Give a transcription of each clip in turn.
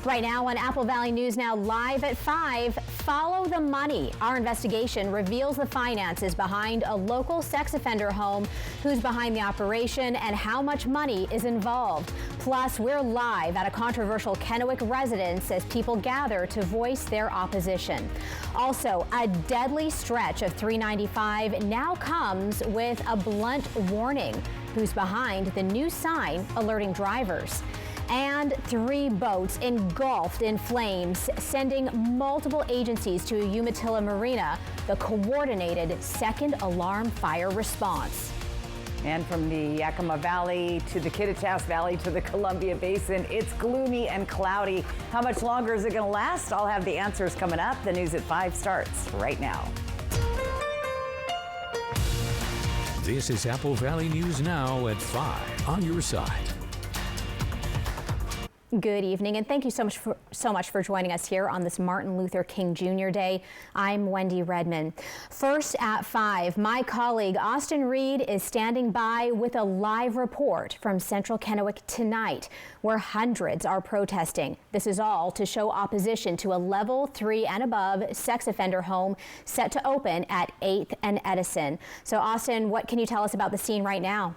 Right now on Apple Valley News Now live at 5, Follow the Money. Our investigation reveals the finances behind a local sex offender home, who's behind the operation, and how much money is involved. Plus, we're live at a controversial Kennewick residence as people gather to voice their opposition. Also, a deadly stretch of 395 now comes with a blunt warning. Who's behind the new sign alerting drivers? And 3 boats engulfed in flames, sending multiple agencies to Umatilla Marina, the coordinated second alarm fire response. And from the Yakima Valley to the Kittitas Valley to the Columbia Basin, it's gloomy and cloudy. How much longer is it going to last? I'll have the answers coming up. The news at 5 starts right now. This is Apple Valley News Now at 5 on your side. Good evening, and thank you so much for joining us here on this Martin Luther King Jr. Day. I'm Wendy Redman. First at 5, my colleague Austin Reed is standing by with a live report from Central Kennewick tonight, where hundreds are protesting. This is all to show opposition to a level 3 and above sex offender home set to open at 8th and Edison. So Austin, what can you tell us about the scene right now?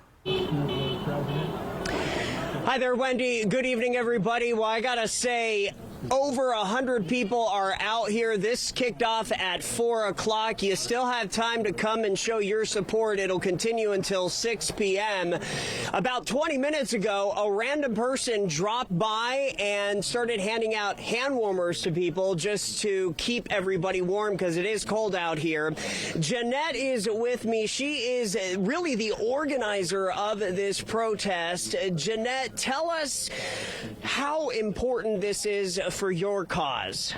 Hi there, Wendy. Good evening, everybody. Well, I gotta say, over 100 people are out here. This kicked off at 4 o'clock. You still have time to come and show your support. It'll continue until 6 p.m. About 20 minutes ago, a random person dropped by and started handing out hand warmers to people just to keep everybody warm because it is cold out here. Jeanette is with me. She is really the organizer of this protest. Jeanette, tell us how important this is for your cause.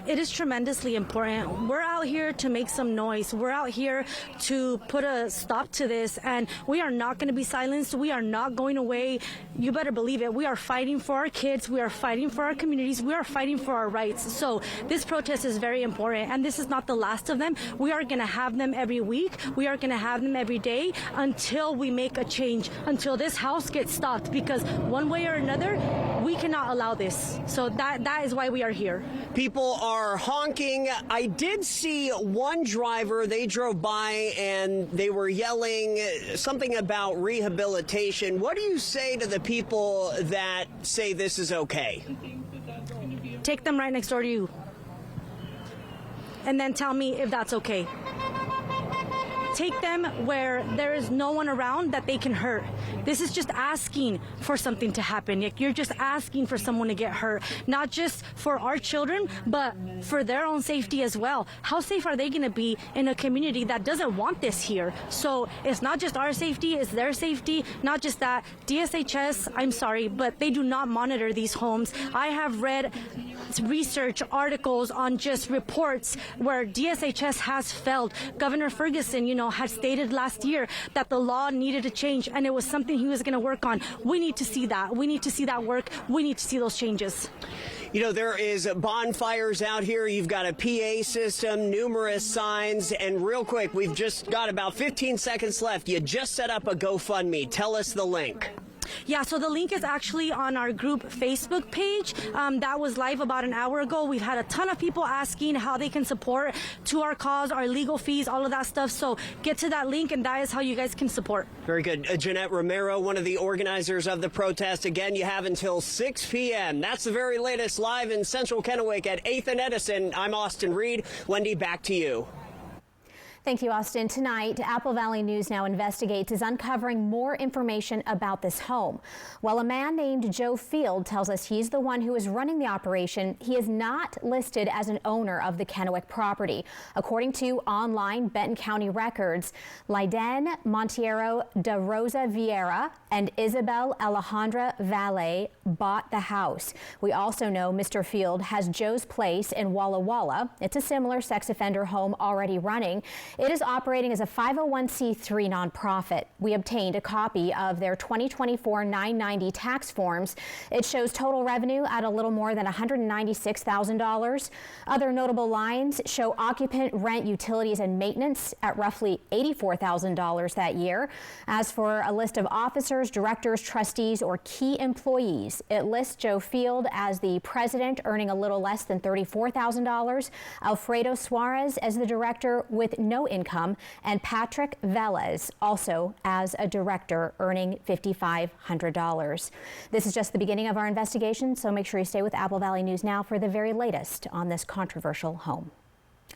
It is tremendously important. We're out here to make some noise. We're out here to put a stop to this, and we are not going to be silenced. We are not going away. You better believe it. We are fighting for our kids. We are fighting for our communities. We are fighting for our rights. So this protest is very important, and this is not the last of them. We are going to have them every week. We are going to have them every day until we make a change, until this house gets stopped, because one way or another, we cannot allow this. So that is why we are here. People are honking. I did see one driver, they drove by and they were yelling something about rehabilitation. What do you say to the people that say this is okay? Take them right next door to you, and then tell me if that's okay. Take them where there is no one around that they can hurt. This is just asking for something to happen. You're just asking for someone to get hurt, not just for our children, but for their own safety as well. How safe are they going to be in a community that doesn't want this here? So it's not just our safety, it's their safety. Not just that. DSHS, I'm sorry, but they do not monitor these homes. I have read research articles on just reports where DSHS has failed. Governor Ferguson, had stated last year that the law needed to change, and it was something he was going to work on. We need to see that. We need to see that work. We need to see those changes. There is bonfires out here. You've got a PA system, numerous signs, and real quick, we've just got about 15 seconds left. You just set up a GoFundMe. Tell us the link. Yeah, so the link is actually on our group Facebook page. That was live about an hour ago. We've had a ton of people asking how they can support to our cause, our legal fees, all of that stuff. So get to that link, and that is how you guys can support. Very good. Jeanette Romero, one of the organizers of the protest. Again, you have until 6 p.m. That's the very latest live in Central Kennewick at 8th and Edison. I'm Austin Reed. Wendy, back to you. Thank you, Austin. Tonight, Apple Valley News Now Investigates is uncovering more information about this home. While a man named Joe Field tells us he's the one who is running the operation, he is not listed as an owner of the Kennewick property. According to online Benton County records, Liden Monteiro da Rosa Vieira and Isabel Alejandra Valle bought the house. We also know Mr. Field has Joe's Place in Walla Walla. It's a similar sex offender home already running. It is operating as a 501c3 nonprofit. We obtained a copy of their 2024 990 tax forms. It shows total revenue at a little more than $196,000. Other notable lines show occupant, rent, utilities, and maintenance at roughly $84,000 that year. As for a list of officers, directors, trustees, or key employees, it lists Joe Field as the president, earning a little less than $34,000, Alfredo Suarez as the director with no income, and Patrick Velez also as a director, earning $5,500. This is just the beginning of our investigation, so make sure you stay with Apple Valley News Now for the very latest on this controversial home.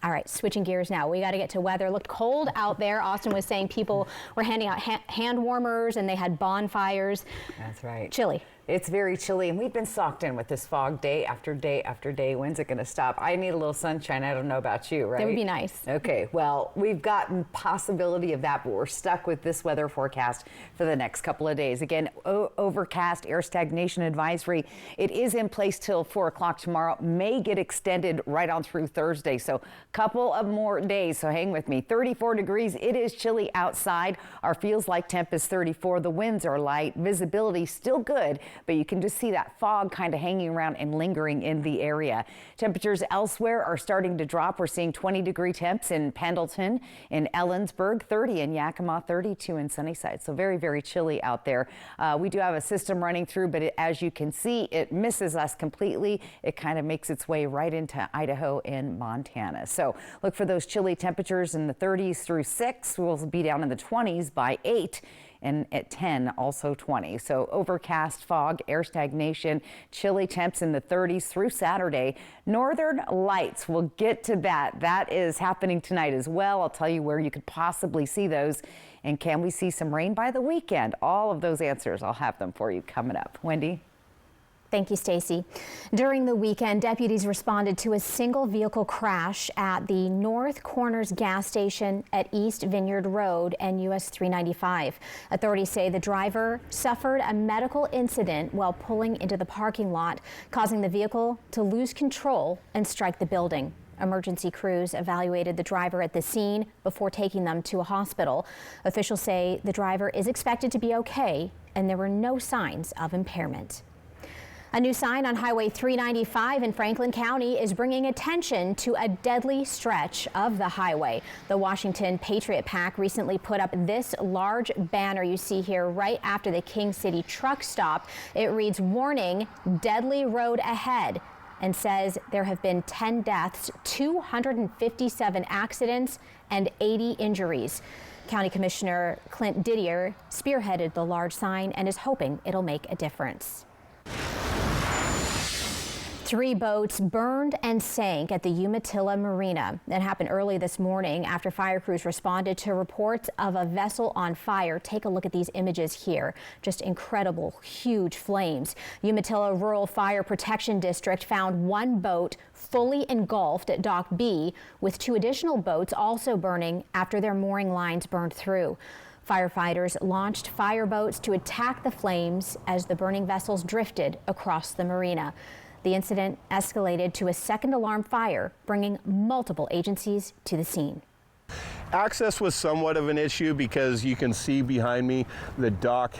All right, switching gears now. We got to get to weather. It looked cold out there. Austin was saying people were handing out hand warmers and they had bonfires. That's right. Chilly. It's very chilly, and we've been socked in with this fog day after day after day. When's it going to stop? I need a little sunshine. I don't know about you, right? That would be nice. Okay, well, we've gotten possibility of that, but we're stuck with this weather forecast for the next couple of days. Again, overcast, air stagnation advisory. It is in place till 4 o'clock tomorrow. May get extended right on through Thursday, so couple of more days, so hang with me. 34 degrees. It is chilly outside. Our feels like temp is 34. The winds are light. Visibility still good, but you can just see that fog kind of hanging around and lingering in the area. Temperatures elsewhere are starting to drop. We're seeing 20-degree temps in Pendleton, in Ellensburg, 30 in Yakima, 32 in Sunnyside. So very, very chilly out there. We do have a system running through, but as you can see, it misses us completely. It kind of makes its way right into Idaho and Montana. So look for those chilly temperatures in the 30s through 6. We'll be down in the 20s by 8. And at 10, also 20. So overcast, fog, air stagnation, chilly temps in the 30s through Saturday. Northern lights, we'll get to that. That is happening tonight as well. I'll tell you where you could possibly see those. And can we see some rain by the weekend? All of those answers, I'll have them for you coming up. Wendy? Thank you, Stacy. During the weekend, deputies responded to a single vehicle crash at the North Corners gas station at East Vineyard Road and US 395. Authorities say the driver suffered a medical incident while pulling into the parking lot, causing the vehicle to lose control and strike the building. Emergency crews evaluated the driver at the scene before taking them to a hospital. Officials say the driver is expected to be okay and there were no signs of impairment. A new sign on Highway 395 in Franklin County is bringing attention to a deadly stretch of the highway. The Washington Patriot PAC recently put up this large banner you see here right after the King City truck stop. It reads, "Warning, deadly road ahead," and says there have been 10 deaths, 257 accidents, and 80 injuries. County Commissioner Clint Didier spearheaded the large sign and is hoping it'll make a difference. 3 boats burned and sank at the Umatilla Marina. That happened early this morning after fire crews responded to reports of a vessel on fire. Take a look at these images here. Just incredible, huge flames. Umatilla Rural Fire Protection District found 1 boat fully engulfed at Dock B, with 2 additional boats also burning after their mooring lines burned through. Firefighters launched fireboats to attack the flames as the burning vessels drifted across the marina. The incident escalated to a second alarm fire, bringing multiple agencies to the scene. Access was somewhat of an issue because you can see behind me the dock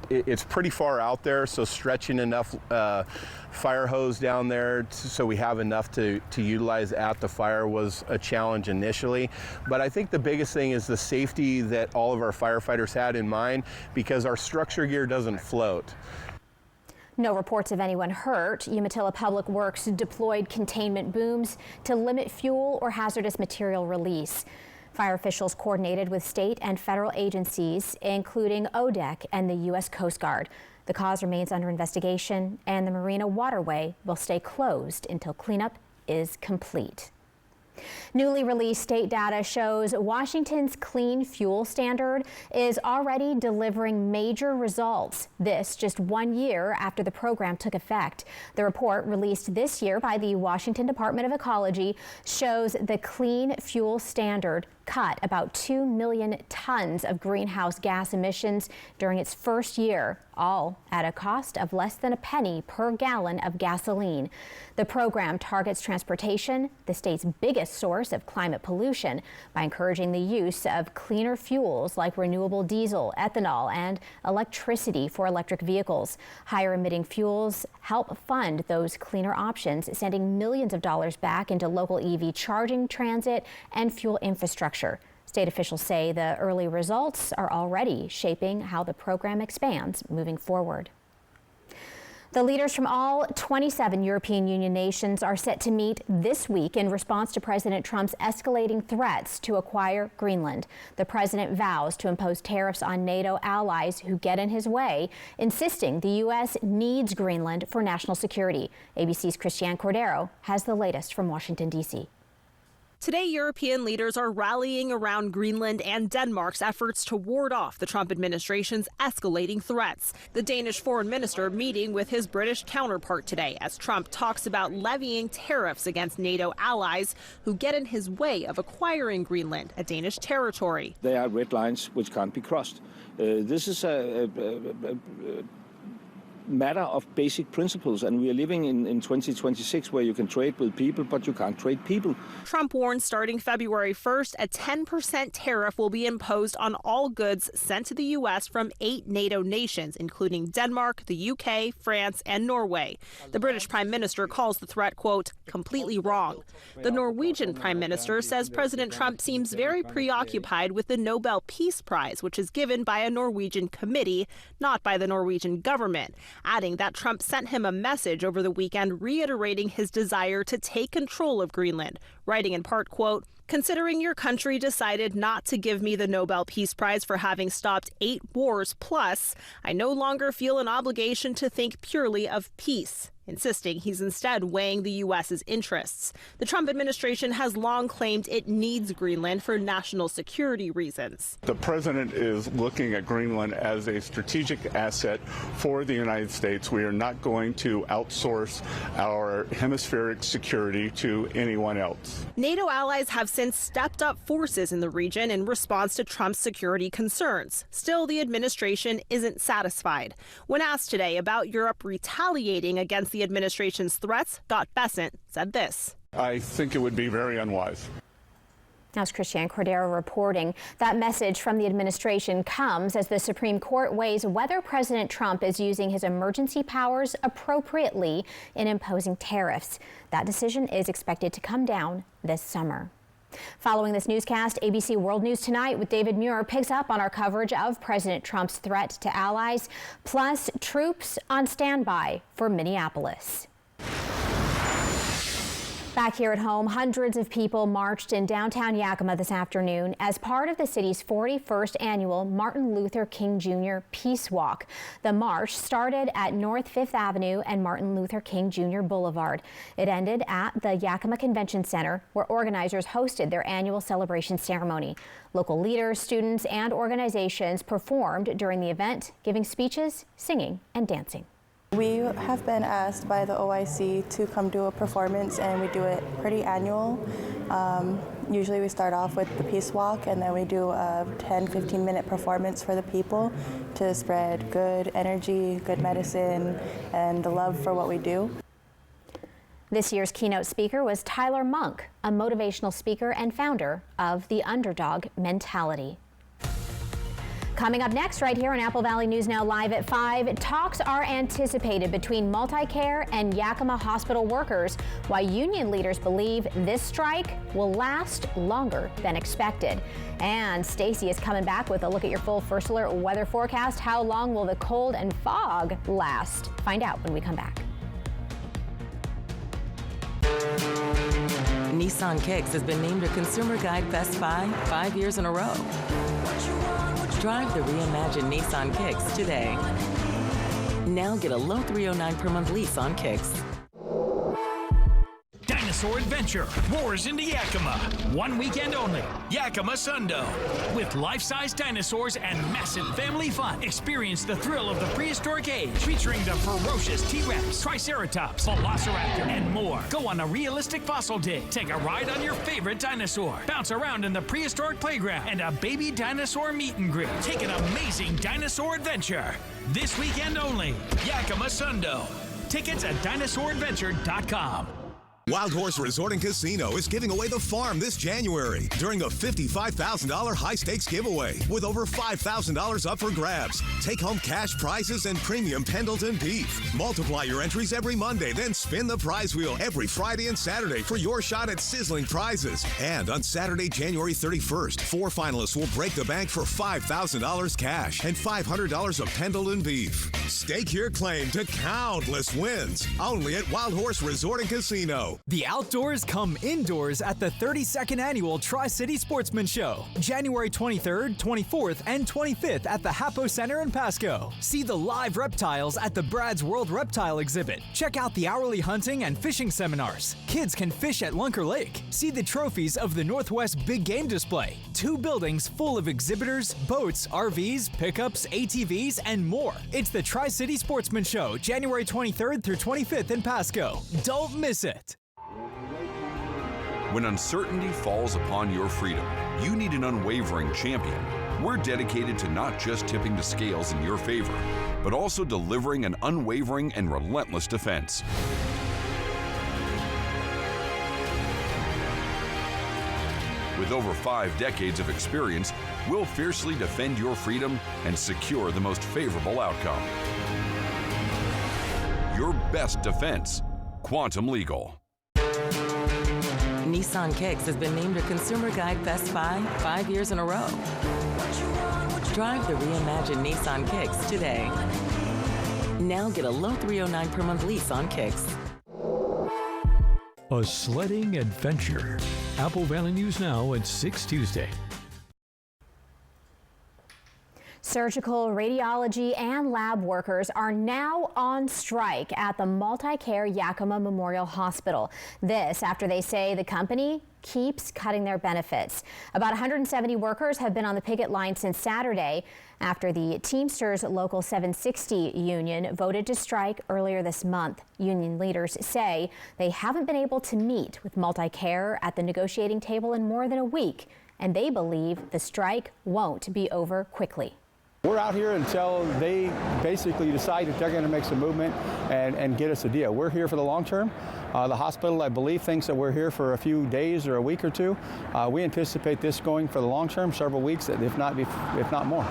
it's pretty far out there, so stretching enough fire hose down there so we have enough to utilize at the fire was a challenge initially. But I think the biggest thing is the safety that all of our firefighters had in mind, because our structure gear doesn't float. No reports of anyone hurt. Umatilla Public Works deployed containment booms to limit fuel or hazardous material release. Fire officials coordinated with state and federal agencies, including ODEC and the U.S. Coast Guard. The cause remains under investigation, and the marina waterway will stay closed until cleanup is complete. Newly released state data shows Washington's clean fuel standard is already delivering major results. This just 1 year after the program took effect. The report, released this year by the Washington Department of Ecology, shows the clean fuel standard cut about 2 million tons of greenhouse gas emissions during its first year, all at a cost of less than a penny per gallon of gasoline. The program targets transportation, the state's biggest source of climate pollution, by encouraging the use of cleaner fuels like renewable diesel, ethanol, and electricity for electric vehicles. Higher emitting fuels help fund those cleaner options, sending millions of dollars back into local EV charging, transit, and fuel infrastructure. State officials say the early results are already shaping how the program expands moving forward. The leaders from all 27 European Union nations are set to meet this week in response to President Trump's escalating threats to acquire Greenland. The president vows to impose tariffs on NATO allies who get in his way, insisting the U.S. needs Greenland for national security. ABC's Christiane Cordero has the latest from Washington, D.C. Today, European leaders are rallying around Greenland and Denmark's efforts to ward off the Trump administration's escalating threats. The Danish foreign minister meeting with his British counterpart today as Trump talks about levying tariffs against NATO allies who get in his way of acquiring Greenland, a Danish territory. There are red lines which can't be crossed. This is a matter of basic principles, and we are living in 2026 where you can trade with people, but you can't trade people. Trump warned starting February 1st, a 10% tariff will be imposed on all goods sent to the U.S. from 8 NATO nations, including Denmark, the UK, France, and Norway. The British Prime Minister calls the threat, quote, completely wrong. The Norwegian Prime Minister says President Trump seems very preoccupied with the Nobel Peace Prize, which is given by a Norwegian committee, not by the Norwegian government, adding that Trump sent him a message over the weekend reiterating his desire to take control of Greenland, writing in part, quote, considering your country decided not to give me the Nobel Peace Prize for having stopped 8 wars plus, I no longer feel an obligation to think purely of peace, insisting he's instead weighing the U.S.'s interests. The Trump administration has long claimed it needs Greenland for national security reasons. The president is looking at Greenland as a strategic asset for the United States. We are not going to outsource our hemispheric security to anyone else. NATO allies have since stepped up forces in the region in response to Trump's security concerns. Still, the administration isn't satisfied. When asked today about Europe retaliating against the administration's threats, Scott Bessent said this. I think it would be very unwise. As Christiane Cordero reporting, that message from the administration comes as the Supreme Court weighs whether President Trump is using his emergency powers appropriately in imposing tariffs. That decision is expected to come down this summer. Following this newscast, ABC World News Tonight with David Muir picks up on our coverage of President Trump's threat to allies, plus troops on standby for Minneapolis. Back here at home, hundreds of people marched in downtown Yakima this afternoon as part of the city's 41st annual Martin Luther King Jr. Peace Walk. The march started at North 5th Avenue and Martin Luther King Jr. Boulevard. It ended at the Yakima Convention Center, where organizers hosted their annual celebration ceremony. Local leaders, students, and organizations performed during the event, giving speeches, singing, and dancing. We have been asked by the OIC to come do a performance, and we do it pretty annual. Usually we start off with the Peace Walk, and then we do a 10-15 minute performance for the people to spread good energy, good medicine, and the love for what we do. This year's keynote speaker was Tyler Monk, a motivational speaker and founder of the Underdog Mentality. Coming up next, right here on Apple Valley News Now Live at 5, talks are anticipated between MultiCare and Yakima hospital workers, why union leaders believe this strike will last longer than expected. And Stacy is coming back with a look at your full First Alert weather forecast. How long will the cold and fog last? Find out when we come back. Nissan Kicks has been named a Consumer Guide Best Buy 5 years in a row. Drive the reimagined Nissan Kicks today. Now get a low $309 per month lease on Kicks. Dinosaur Adventure roars into Yakima. 1 weekend only. Yakima Sundo. With life-size dinosaurs and massive family fun. Experience the thrill of the prehistoric age, featuring the ferocious T-Rex, Triceratops, Velociraptor, and more. Go on a realistic fossil dig. Take a ride on your favorite dinosaur. Bounce around in the prehistoric playground and a baby dinosaur meet and greet. Take an amazing dinosaur adventure. This weekend only. Yakima Sundo. Tickets at DinosaurAdventure.com. Wild Horse Resort and Casino is giving away the farm this January during a $55,000 high-stakes giveaway with over $5,000 up for grabs. Take home cash prizes and premium Pendleton beef. Multiply your entries every Monday, then spin the prize wheel every Friday and Saturday for your shot at sizzling prizes. And on Saturday, January 31st, 4 finalists will break the bank for $5,000 cash and $500 of Pendleton beef. Stake your claim to countless wins only at Wild Horse Resort and Casino. The outdoors come indoors at the 32nd Annual Tri-City Sportsman Show, January 23rd, 24th, and 25th at the Hapo Center in Pasco. See the live reptiles at the Brad's World Reptile Exhibit. Check out the hourly hunting and fishing seminars. Kids can fish at Lunker Lake. See the trophies of the Northwest Big Game Display. 2 buildings full of exhibitors, boats, RVs, pickups, ATVs, and more. It's the Tri-City Sportsman Show, January 23rd through 25th in Pasco. Don't miss it. When uncertainty falls upon your freedom, you need an unwavering champion. We're dedicated to not just tipping the scales in your favor, but also delivering an unwavering and relentless defense. With over 5 decades of experience, we'll fiercely defend your freedom and secure the most favorable outcome. Your best defense, Quantum Legal. Nissan Kicks has been named a Consumer Guide Best 5 years in a row. Drive the reimagined Nissan Kicks today. Now get a low $309 per month lease on Kicks. A sledding adventure. Apple Valley News Now at 6 Tuesday. Surgical, radiology, and lab workers are now on strike at the Multi-Care Yakima Memorial Hospital. This after they say the company keeps cutting their benefits. About 170 workers have been on the picket line since Saturday after the Teamsters Local 760 union voted to strike earlier this month. Union leaders say they haven't been able to meet with Multi-Care at the negotiating table in more than a week, and they believe the strike won't be over quickly. We're out here until they basically decide that they're going to make some movement and get us a deal. We're here for the long term. The hospital, I believe, thinks that we're here for a few days or a week or two. We anticipate this going for the long term, several weeks, if not more.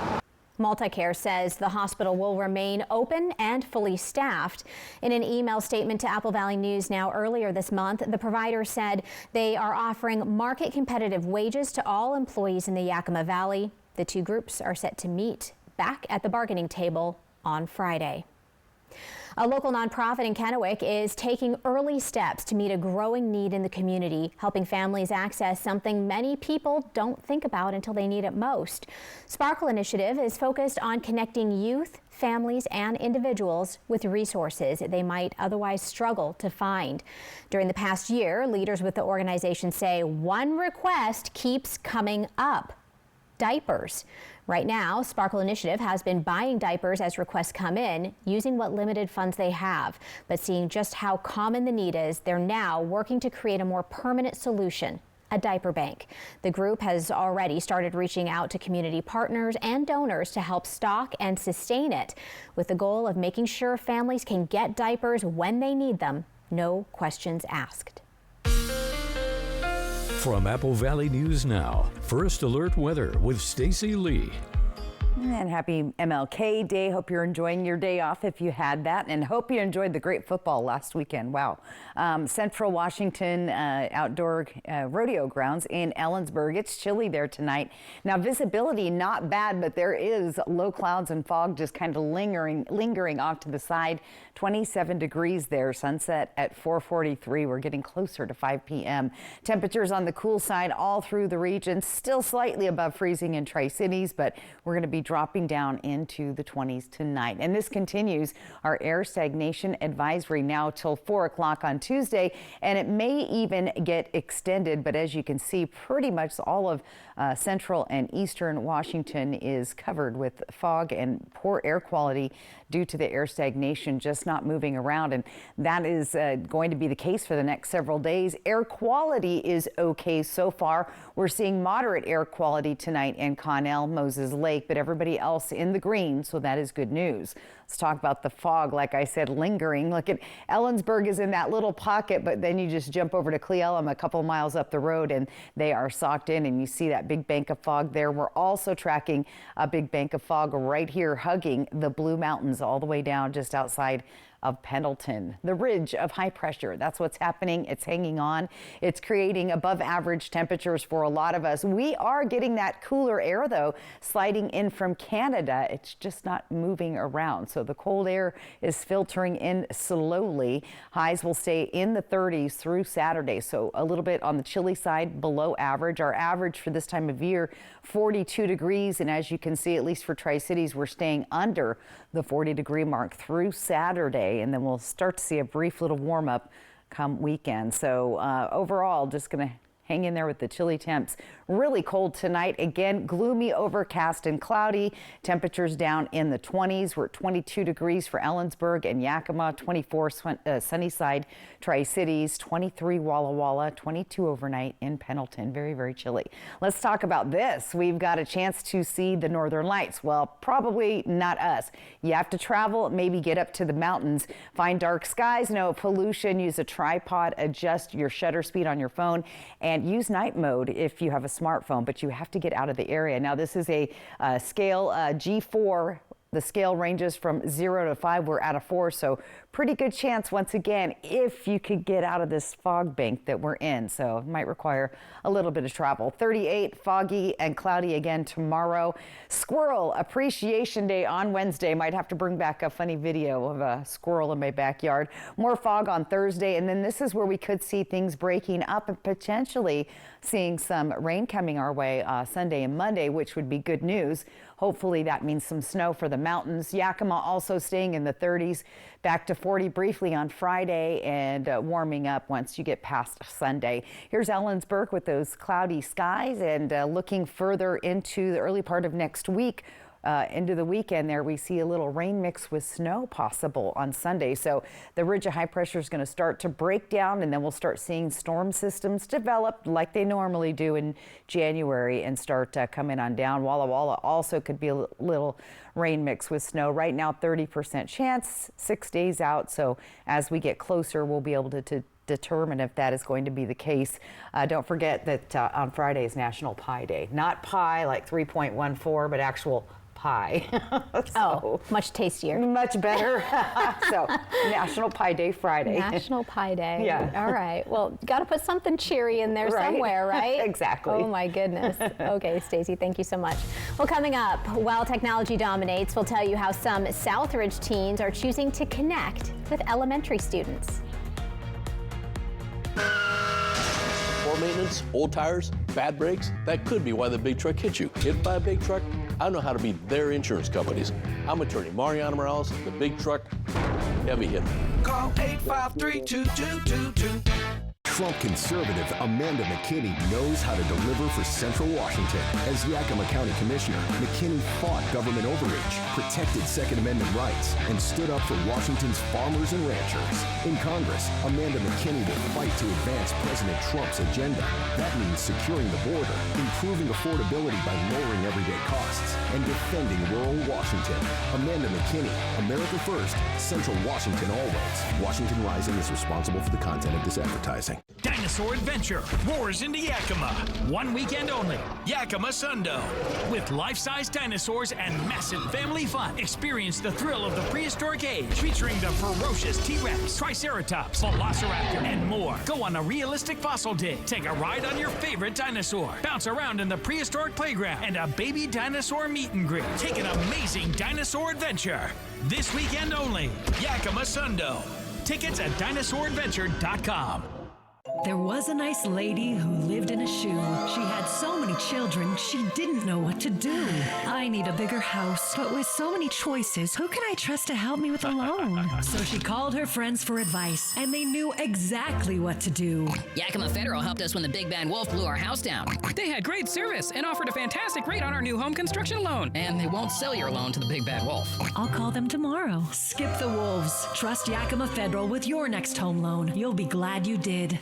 Multi-Care says the hospital will remain open and fully staffed. In an email statement to Apple Valley News Now earlier this month, the provider said they are offering market competitive wages to all employees in the Yakima Valley. The two groups are set to meet back at the bargaining table on Friday. A local nonprofit in Kennewick is taking early steps to meet a growing need in the community, helping families access something many people don't think about until they need it most. Sparkle Initiative is focused on connecting youth, families, and individuals with resources they might otherwise struggle to find. During the past year, leaders with the organization say one request keeps coming up: diapers. Right now, Sparkle Initiative has been buying diapers as requests come in, using what limited funds they have. But seeing just how common the need is, they're now working to create a more permanent solution: a diaper bank. The group has already started reaching out to community partners and donors to help stock and sustain it, with the goal of making sure families can get diapers when they need them, no questions asked. From Apple Valley News Now, First Alert Weather with Stacy Lee. And happy MLK Day. Hope you're enjoying your day off if you had that, and hope you enjoyed the great football last weekend. Wow. Central Washington outdoor rodeo grounds in Ellensburg. It's chilly there tonight. Now, visibility not bad, but there is low clouds and fog just kind of lingering off to the side. 27 degrees there. Sunset at 4:43. We're getting closer to 5 p.m. Temperatures on the cool side all through the region. Still slightly above freezing in Tri-Cities, but we're going to be dropping down into the 20s tonight. And this continues our air stagnation advisory now till 4 o'clock on Tuesday, and it may even get extended. But as you can see, pretty much all of central and eastern Washington is covered with fog and poor air quality due to the air stagnation just not moving around. And that is going to be the case for the next several days. Air quality is okay so far. We're seeing moderate air quality tonight in Connell, Moses Lake, but everybody else in the green, so that is good news. Let's talk about the fog, like I said, lingering. Look at Ellensburg is in that little pocket, but then you just jump over to Cle Elum a couple miles up the road and they are socked in, and you see that big bank of fog there. We're also tracking a big bank of fog right here hugging the Blue Mountains all the way down just outside of Pendleton. The ridge of high pressure, that's what's happening. It's hanging on. It's creating above average temperatures for a lot of us. We are getting that cooler air, though, sliding in from Canada. It's just not moving around. So the cold air is filtering in slowly. Highs will stay in the 30s through Saturday. So a little bit on the chilly side, below average. Our average for this time of year, 42 degrees. And as you can see, at least for Tri-Cities, we're staying under the 40-degree mark through Saturday. And then we'll start to see a brief little warm up come weekend. So overall, just going to hang in there with the chilly temps. Really cold tonight. Again, gloomy, overcast, and cloudy. Temperatures down in the 20s. We're at 22 degrees for Ellensburg and Yakima, 24 Sunnyside, Tri-Cities, 23 Walla Walla, 22 overnight in Pendleton. Very, very chilly. Let's talk about this. We've got a chance to see the Northern Lights. Well, probably not us. You have to travel, maybe get up to the mountains, find dark skies, no pollution, use a tripod, adjust your shutter speed on your phone, and use night mode if you have a smartphone, but you have to get out of the area. Now, this is a scale G4. The scale ranges from 0 to 5. We're at a 4, so pretty good chance, once again, if you could get out of this fog bank that we're in. So it might require a little bit of travel. 38, foggy and cloudy again tomorrow. Squirrel Appreciation Day on Wednesday. Might have to bring back a funny video of a squirrel in my backyard. More fog on Thursday, and then this is where we could see things breaking up and potentially seeing some rain coming our way Sunday and Monday, which would be good news. Hopefully that means some snow for the mountains. Yakima also staying in the 30s, back to 40 briefly on Friday, and warming up once you get past Sunday. Here's Ellensburg with those cloudy skies, and looking further into the early part of next week. Into the weekend there, we see a little rain mix with snow possible on Sunday. So the ridge of high pressure is going to start to break down, and then we'll start seeing storm systems develop like they normally do in January and start coming on down. Walla Walla also could be a little rain mix with snow. Right now, 30% chance, 6 days out. So as we get closer, we'll be able to determine if that is going to be the case. Don't forget that on Friday is National Pie Day. Not pie like 3.14, but actual pie. So, much tastier. Much better. So, National Pie Day Friday. National Pie Day. Yeah. All right. Well, got to put something cheery in there somewhere, right? Exactly. Oh, my goodness. Okay, Stacey, thank you so much. Well, coming up, while technology dominates, we'll tell you how some Southridge teens are choosing to connect with elementary students. Poor maintenance, old tires, bad brakes, that could be why the big truck hit you. Hit by a big truck? I know how to be their insurance companies. I'm attorney Mariano Morales, the big truck heavy hitter. Call 853-2222. Trump conservative Amanda McKinney knows how to deliver for Central Washington. As Yakima County Commissioner, McKinney fought government overreach, protected Second Amendment rights, and stood up for Washington's farmers and ranchers. In Congress, Amanda McKinney will fight to advance President Trump's agenda. That means securing the border, improving affordability by lowering everyday costs, and defending rural Washington. Amanda McKinney, America First, Central Washington always. Washington Rising is responsible for the content of this advertising. Dinosaur Adventure roars into Yakima. 1 weekend only. Yakima Sundo. With life-size dinosaurs and massive family fun. Experience the thrill of the prehistoric age, featuring the ferocious T-Rex, Triceratops, Velociraptor, and more. Go on a realistic fossil dig. Take a ride on your favorite dinosaur. Bounce around in the prehistoric playground and a baby dinosaur meet and greet. Take an amazing dinosaur adventure. This weekend only. Yakima Sundo. Tickets at dinosauradventure.com. There was a nice lady who lived in a shoe. She had so many children, she didn't know what to do. I need a bigger house, but with so many choices, who can I trust to help me with a loan? So she called her friends for advice, and they knew exactly what to do. Yakima Federal helped us when the big bad wolf blew our house down. They had great service and offered a fantastic rate on our new home construction loan. And they won't sell your loan to the big bad wolf. I'll call them tomorrow. Skip the wolves. Trust Yakima Federal with your next home loan. You'll be glad you did.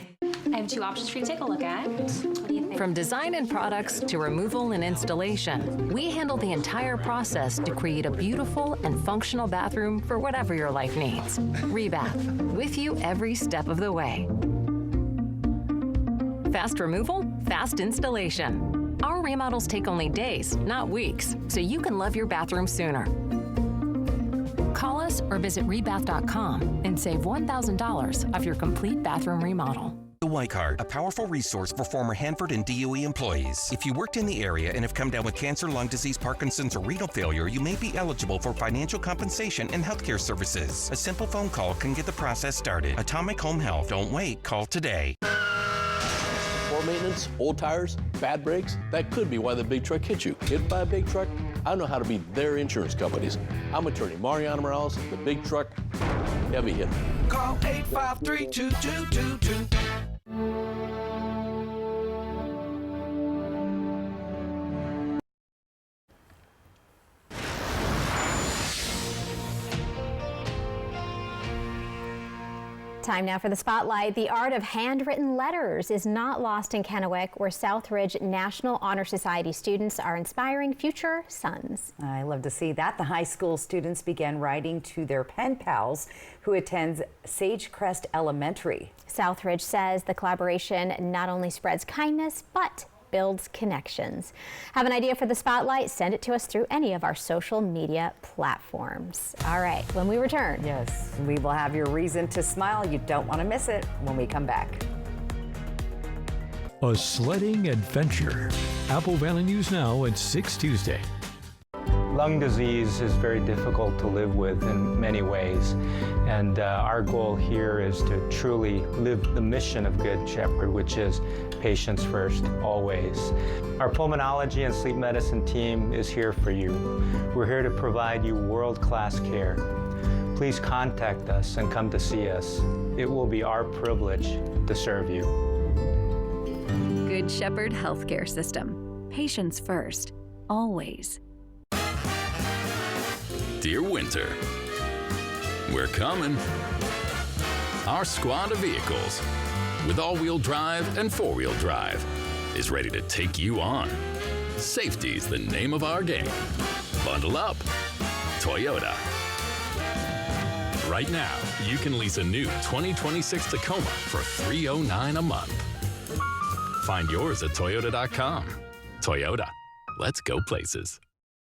I have 2 options for you to take a look at. What do you think? From design and products to removal and installation, we handle the entire process to create a beautiful and functional bathroom for whatever your life needs. Rebath, with you every step of the way. Fast removal, fast installation. Our remodels take only days, not weeks, so you can love your bathroom sooner. Call us or visit rebath.com and save $1,000 off your complete bathroom remodel. The Y Card, a powerful resource for former Hanford and DOE employees. If you worked in the area and have come down with cancer, lung disease, Parkinson's, or renal failure, you may be eligible for financial compensation and healthcare services. A simple phone call can get the process started. Atomic Home Health. Don't wait. Call today. Poor maintenance, old tires, bad brakes, that could be why the big truck hit you. Hit by a big truck? I know how to be their insurance companies. I'm attorney Mariana Morales, the big truck heavy hitter. Call 853-2222. Time now for the Spotlight. The art of handwritten letters is not lost in Kennewick, where Southridge National Honor Society students are inspiring future sons. I love to see that. The high school students began writing to their pen pals who attends Sagecrest Elementary. Southridge says the collaboration not only spreads kindness, but builds connections. Have an idea for the Spotlight? Send it to us through any of our social media platforms. All right, when we return. Yes, we will have your reason to smile. You don't want to miss it when we come back. A sledding adventure. Apple Valley News Now at 6 Tuesday. Lung disease is very difficult to live with in many ways, and our goal here is to truly live the mission of Good Shepherd, which is patients first, always. Our pulmonology and sleep medicine team is here for you. We're here to provide you world-class care. Please contact us and come to see us. It will be our privilege to serve you. Good Shepherd Healthcare System. Patients first, always. Dear Winter, we're coming. Our squad of vehicles, with all-wheel drive and four-wheel drive, is ready to take you on. Safety's the name of our game. Bundle up. Toyota. Right now, you can lease a new 2026 Tacoma for $309 a month. Find yours at Toyota.com. Toyota. Let's go places.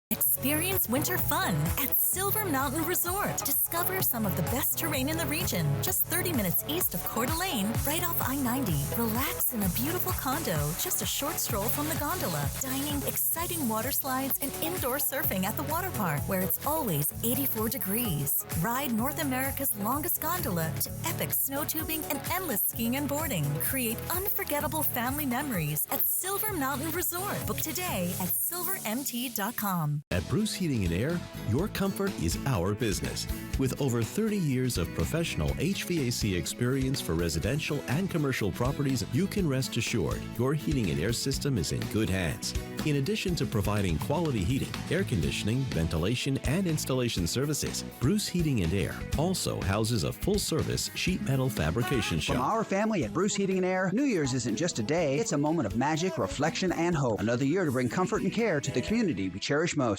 Experience winter fun at Silver Mountain Resort. Discover some of the best terrain in the region. Just 30 minutes east of Coeur d'Alene, right off I-90. Relax in a beautiful condo, just a short stroll from the gondola. Dining, exciting water slides, and indoor surfing at the water park, where it's always 84 degrees. Ride North America's longest gondola to epic snow tubing and endless skiing and boarding. Create unforgettable family memories at Silver Mountain Resort. Book today at silvermt.com. At Bruce Heating and Air, your comfort is our business. With over 30 years of professional HVAC experience for residential and commercial properties, you can rest assured your heating and air system is in good hands. In addition to providing quality heating, air conditioning, ventilation, and installation services, Bruce Heating and Air also houses a full-service sheet metal fabrication shop. From our family at Bruce Heating and Air, New Year's isn't just a day, it's a moment of magic, reflection, and hope. Another year to bring comfort and care to the community we cherish most.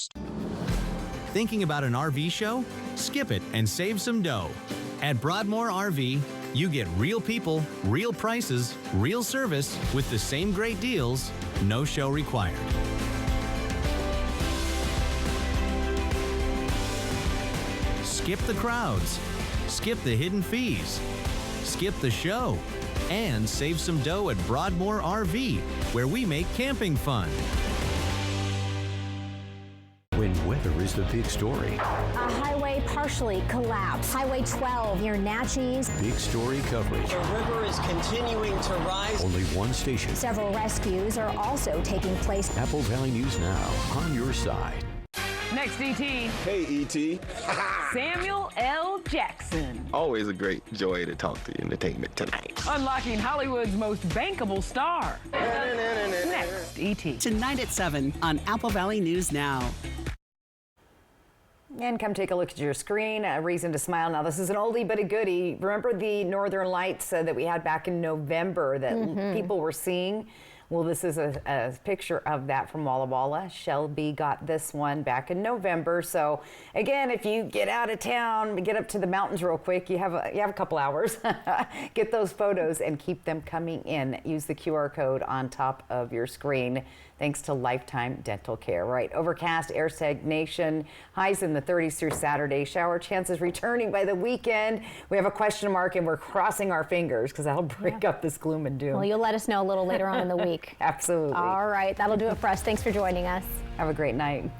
Thinking about an RV show? Skip it and save some dough. At Broadmoor RV, you get real people, real prices, real service with the same great deals, no show required. Skip the crowds, skip the hidden fees, skip the show, and save some dough at Broadmoor RV, where we make camping fun. When And weather is the big story. A highway partially collapsed. Highway 12 near Natchez. Big story coverage. The river is continuing to rise. Only one station. Several rescues are also taking place. Apple Valley News Now, on your side. Next, E.T. Hey, E.T. Samuel L. Jackson. Always a great joy to talk to Entertainment Tonight. Unlocking Hollywood's most bankable star. Next, E.T. Tonight at 7 on Apple Valley News Now. And come take a look at your screen. A reason to smile. Now, this is an oldie but a goodie. Remember the Northern Lights that we had back in November that people were seeing? Well, this is a picture of that from Walla Walla. Shelby got this one back in November. So again, if you get out of town, get up to the mountains real quick, you have a couple hours. Get those photos and keep them coming in. Use the QR code on top of your screen. Thanks to Lifetime Dental Care. Right, overcast, air stagnation, highs in the 30s through Saturday. Shower chances returning by the weekend. We have a question mark and we're crossing our fingers because that'll break up this gloom and doom. Well, you'll let us know a little later on in the week. Absolutely. All right, that'll do it for us. Thanks for joining us. Have a great night.